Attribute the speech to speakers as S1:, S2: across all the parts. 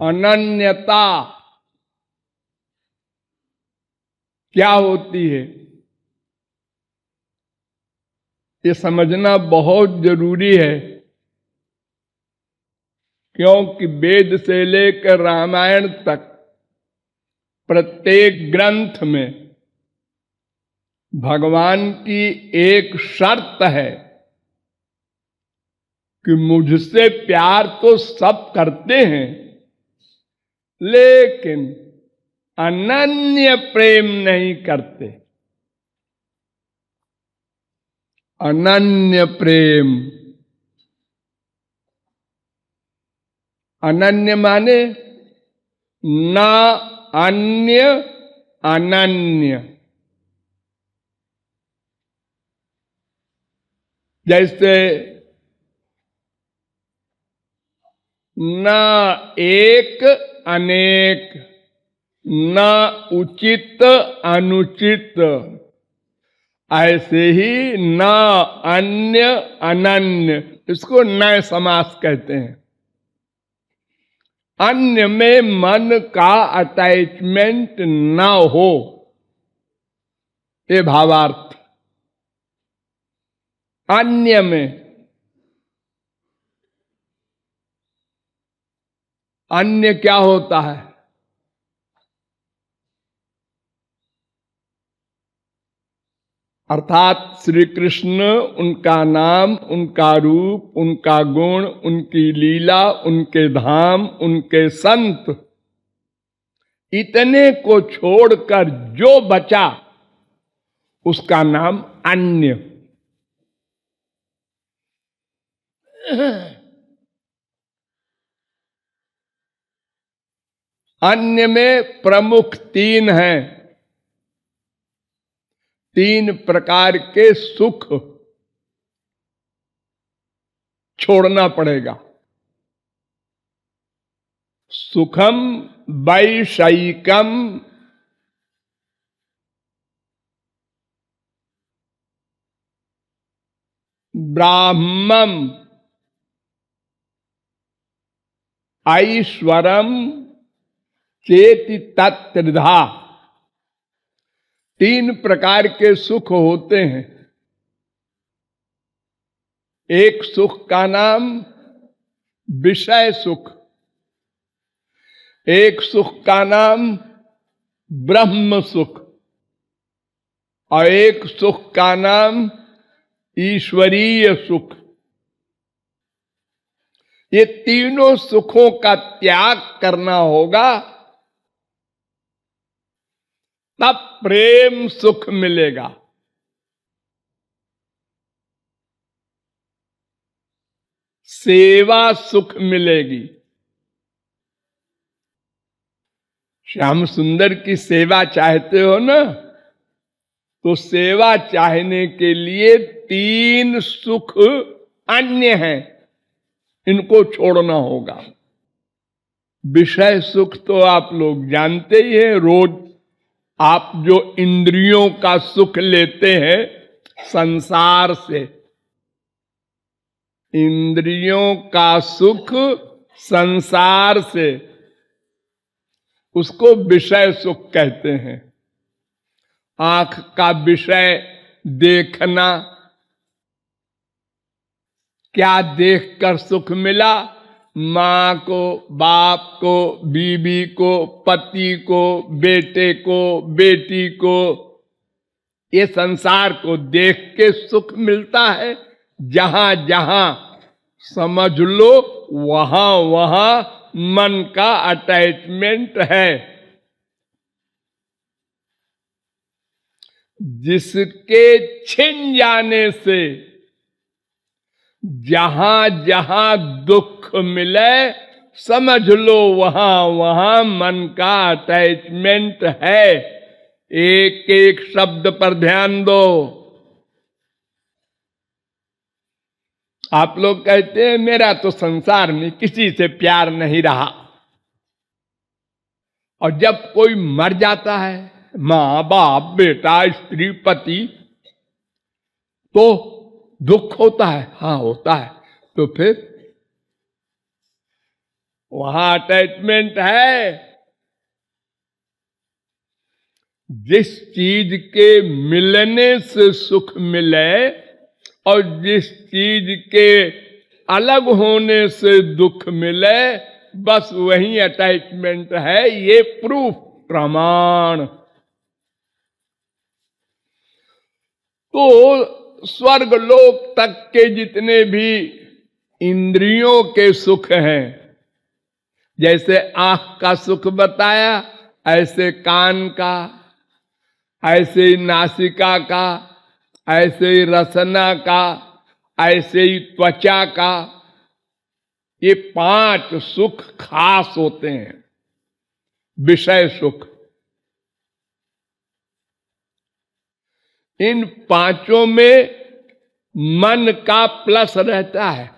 S1: अनन्यता क्या होती है, ये समझना बहुत जरूरी है। क्योंकि वेद से लेकर रामायण तक प्रत्येक ग्रंथ में भगवान की एक शर्त है कि मुझसे प्यार तो सब करते हैं, लेकिन अनन्य प्रेम नहीं करते। अनन्य प्रेम, अनन्य माने न अन्य, अनन्य। जैसे न एक अनेक, न उचित अनुचित, ऐसे ही न अन्य अनन्य, इसको नए समास कहते हैं। अन्य में मन का अटैचमेंट न हो, ये भावार्थ। अन्य में, अन्य क्या होता है? अर्थात श्री कृष्ण, उनका नाम, उनका रूप, उनका गुण, उनकी लीला, उनके धाम, उनके संत, इतने को छोड़कर जो बचा उसका नाम अन्य। अन्य में प्रमुख तीन हैं, तीन प्रकार के सुख छोड़ना पड़ेगा। सुखम वैषयिकम, ब्राह्मम, ऐश्वरम चेति तत्त्रिधा। तीन प्रकार के सुख होते हैं। एक सुख का नाम विषय सुख, एक सुख का नाम ब्रह्म सुख, और एक सुख का नाम ईश्वरीय सुख। ये तीनों सुखों का त्याग करना होगा, तब प्रेम सुख मिलेगा। सेवा सुख मिलेगी। श्याम सुंदर की सेवा चाहते हो ना, तो सेवा चाहने के लिए तीन सुख अन्य हैं, इनको छोड़ना होगा। विषय सुख तो आप लोग जानते ही हैं, रोज आप जो इंद्रियों का सुख लेते हैं संसार से, इंद्रियों का सुख संसार से, उसको विषय सुख कहते हैं। आंख का विषय देखना, क्या देखकर सुख मिला? मां को, बाप को, बीवी को, पति को, बेटे को, बेटी को, ये संसार को देख के सुख मिलता है। जहां जहां समझ लो वहां वहां मन का अटैचमेंट है। जिसके छिन जाने से जहां जहां दुख मिले, समझ लो वहां वहां मन का अटैचमेंट है। एक एक शब्द पर ध्यान दो। आप लोग कहते हैं मेरा तो संसार में किसी से प्यार नहीं रहा, और जब कोई मर जाता है, मां बाप बेटा स्त्री पति, तो दुख होता है। हाँ होता है। तो फिर वहां अटैचमेंट है। जिस चीज के मिलने से सुख मिले और जिस चीज के अलग होने से दुख मिले, बस वही अटैचमेंट है। ये प्रूफ, प्रमाण। तो स्वर्ग लोक तक के जितने भी इंद्रियों के सुख हैं, जैसे आंख का सुख बताया, ऐसे कान का, ऐसे ही नासिका का, ऐसे ही रसना का, ऐसे ही त्वचा का। ये 5 सुख खास होते हैं, विषय सुख। इन 5 में मन का प्लस रहता है।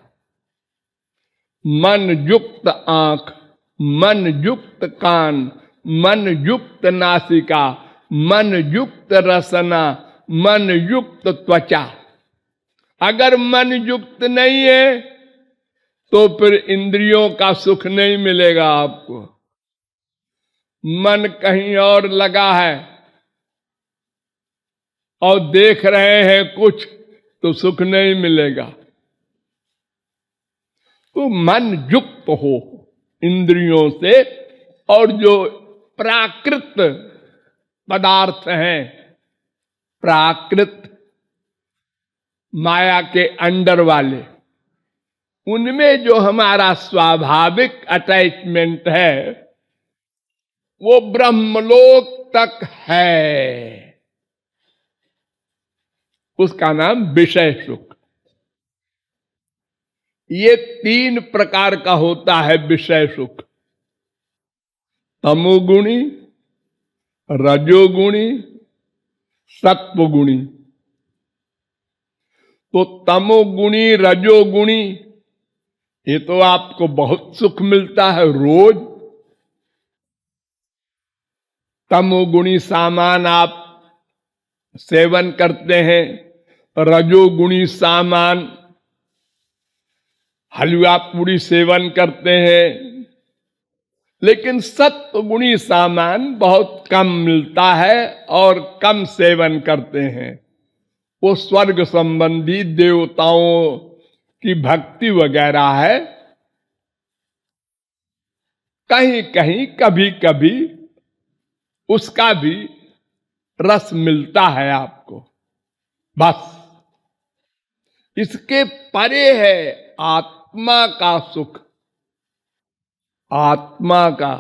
S1: मन युक्त आंख, मन युक्त कान, मन युक्त नासिका, मन युक्त रसना, मन युक्त त्वचा। अगर मन युक्त नहीं है तो फिर इंद्रियों का सुख नहीं मिलेगा आपको। मन कहीं और लगा है और देख रहे हैं कुछ, तो सुख नहीं मिलेगा। तो मन युक्त हो इंद्रियों से, और जो प्राकृत पदार्थ हैं, प्राकृत माया के अंडर वाले, उनमें जो हमारा स्वाभाविक अटैचमेंट है वो ब्रह्मलोक तक है। उसका नाम विषय सुख। ये 3 प्रकार का होता है विषय सुख। तमोगुणी, रजोगुणी, सत्वगुणी। तो तमोगुणी, रजोगुणी, ये तो आपको बहुत सुख मिलता है रोज। तमोगुणी सामान आप सेवन करते हैं, रजोगुणी सामान हलवा पूरी सेवन करते हैं, लेकिन सत्वगुणी सामान बहुत कम मिलता है और कम सेवन करते हैं। वो स्वर्ग संबंधी देवताओं की भक्ति वगैरह है। कहीं कहीं कभी कभी उसका भी रस मिलता है आपको, बस। इसके परे है आत्मा का सुख। आत्मा का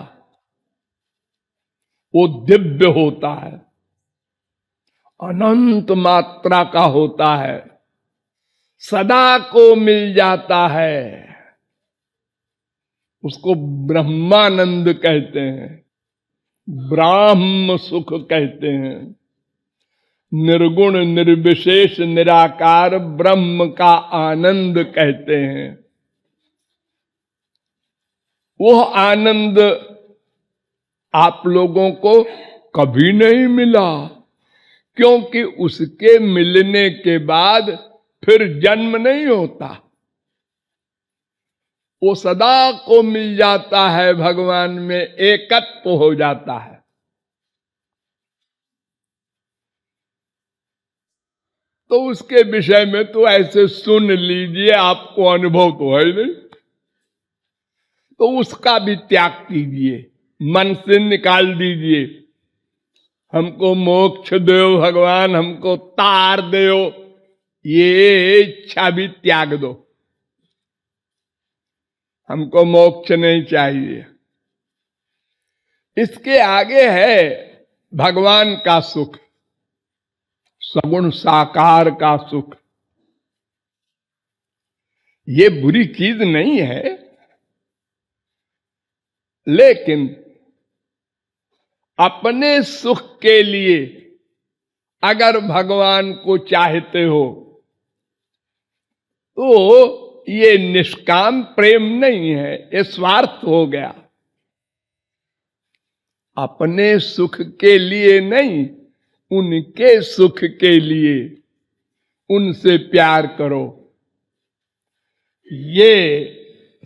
S1: वो दिव्य होता है, अनंत मात्रा का होता है, सदा को मिल जाता है। उसको ब्रह्मानंद कहते हैं, ब्राह्म सुख कहते हैं। निर्गुण निर्विशेष निराकार ब्रह्म का आनंद कहते हैं। वो आनंद आप लोगों को कभी नहीं मिला, क्योंकि उसके मिलने के बाद फिर जन्म नहीं होता। वो सदा को मिल जाता है, भगवान में एकत्व हो जाता है। तो उसके विषय में तो ऐसे सुन लीजिए, आपको अनुभव तो है नहीं, तो उसका भी त्याग कीजिए, मन से निकाल दीजिए। हमको मोक्ष दो भगवान, हमको तार दो, ये इच्छा भी त्याग दो। हमको मोक्ष नहीं चाहिए। इसके आगे है भगवान का सुख, सगुण साकार का सुख। ये बुरी चीज नहीं है, लेकिन अपने सुख के लिए अगर भगवान को चाहते हो तो ये निष्काम प्रेम नहीं है, ये स्वार्थ हो गया। अपने सुख के लिए नहीं, उनके सुख के लिए उनसे प्यार करो। ये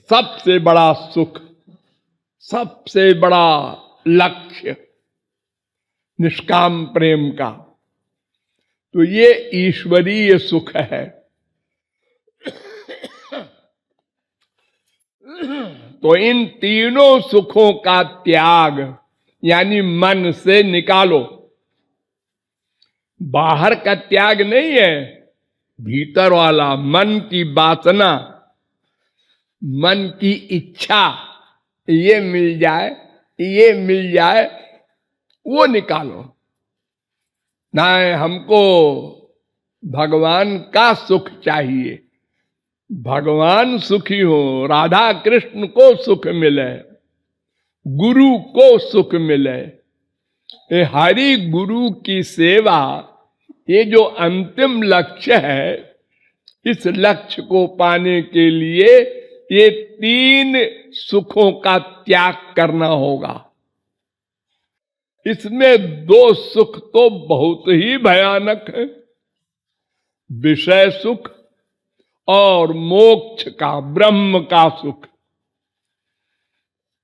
S1: सबसे बड़ा सुख सबसे बड़ा लक्ष्य निष्काम प्रेम का, तो ये ईश्वरीय सुख है। तो इन तीनों सुखों का त्याग यानी मन से निकालो। बाहर का त्याग नहीं है, भीतर वाला मन की वासना, मन की इच्छा, ये मिल जाए, ये मिल जाए, वो निकालो। ना हमको भगवान का सुख चाहिए, भगवान सुखी हो, राधा कृष्ण को सुख मिले, गुरु को सुख मिले। ये हरि गुरु की सेवा, ये जो अंतिम लक्ष्य है, इस लक्ष्य को पाने के लिए ये तीन सुखों का त्याग करना होगा। इसमें दो सुख तो बहुत ही भयानक है, विषय सुख और मोक्ष का, ब्रह्म का सुख।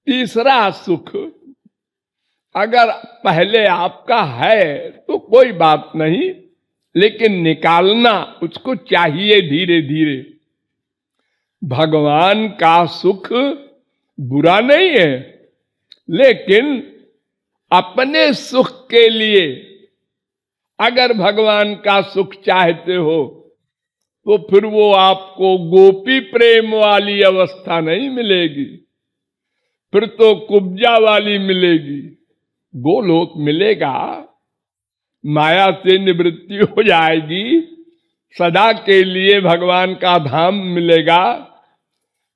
S1: तीसरा सुख अगर पहले आपका है तो कोई बात नहीं, लेकिन निकालना उसको चाहिए धीरे धीरे। भगवान का सुख बुरा नहीं है, लेकिन अपने सुख के लिए अगर भगवान का सुख चाहते हो तो फिर वो आपको गोपी प्रेम वाली अवस्था नहीं मिलेगी, फिर तो कुब्जा वाली मिलेगी। गोलोक मिलेगा, माया से निवृत्ति हो जाएगी, सदा के लिए भगवान का धाम मिलेगा।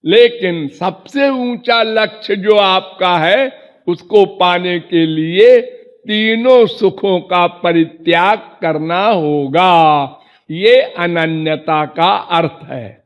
S1: लेकिन सबसे ऊंचा लक्ष्य जो आपका है, उसको पाने के लिए तीनों सुखों का परित्याग करना होगा। ये अनन्यता का अर्थ है।